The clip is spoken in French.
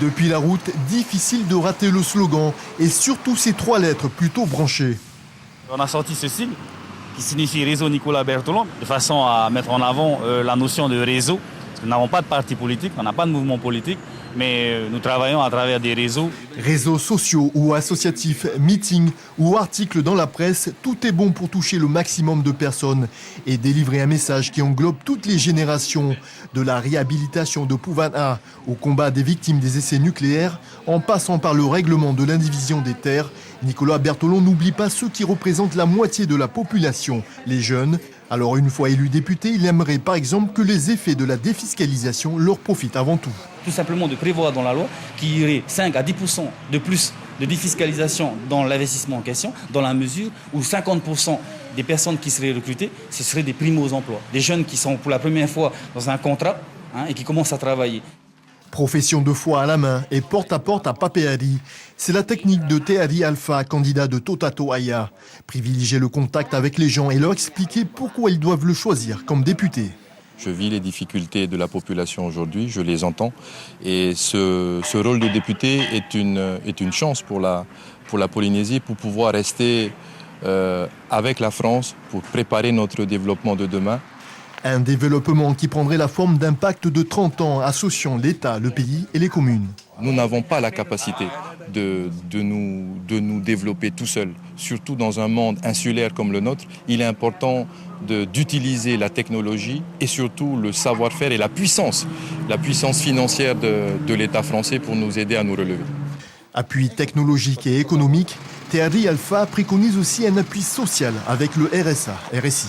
Depuis la route, difficile de rater le slogan et surtout ces 3 lettres plutôt branchées. On a sorti ce sigle qui signifie Réseau Nicolas Berthelon, de façon à mettre en avant la notion de réseau. Parce que nous n'avons pas de parti politique, on n'a pas de mouvement politique, mais nous travaillons à travers des réseaux. Réseaux sociaux ou associatifs, meetings ou articles dans la presse, tout est bon pour toucher le maximum de personnes et délivrer un message qui englobe toutes les générations, de la réhabilitation de Pouvana au combat des victimes des essais nucléaires, en passant par le règlement de l'indivision des terres. Nicolas Berthelon n'oublie pas ceux qui représentent la moitié de la population, les jeunes. Alors une fois élu député, il aimerait par exemple que les effets de la défiscalisation leur profitent avant tout. Tout simplement de prévoir dans la loi qu'il y aurait 5 à 10% de plus de défiscalisation dans l'investissement en question, dans la mesure où 50% des personnes qui seraient recrutées, ce seraient des primo-emplois, des jeunes qui sont pour la première fois dans un contrat et qui commencent à travailler. Profession de foi à la main et porte-à-porte à Papeari. C'est la technique de Tehari Alpha, candidat de Totato Aya. Privilégier le contact avec les gens et leur expliquer pourquoi ils doivent le choisir comme député. Je vis les difficultés de la population aujourd'hui, je les entends. Et ce rôle de député est une chance pour la Polynésie pour pouvoir rester avec la France pour préparer notre développement de demain. Un développement qui prendrait la forme d'un pacte de 30 ans associant l'État, le pays et les communes. Nous n'avons pas la capacité de nous développer tout seuls, surtout dans un monde insulaire comme le nôtre. Il est important d'utiliser la technologie et surtout le savoir-faire et la puissance financière de l'État français pour nous aider à nous relever. Appui technologique et économique, Tehari Alpha préconise aussi un appui social avec le RSA, RSI.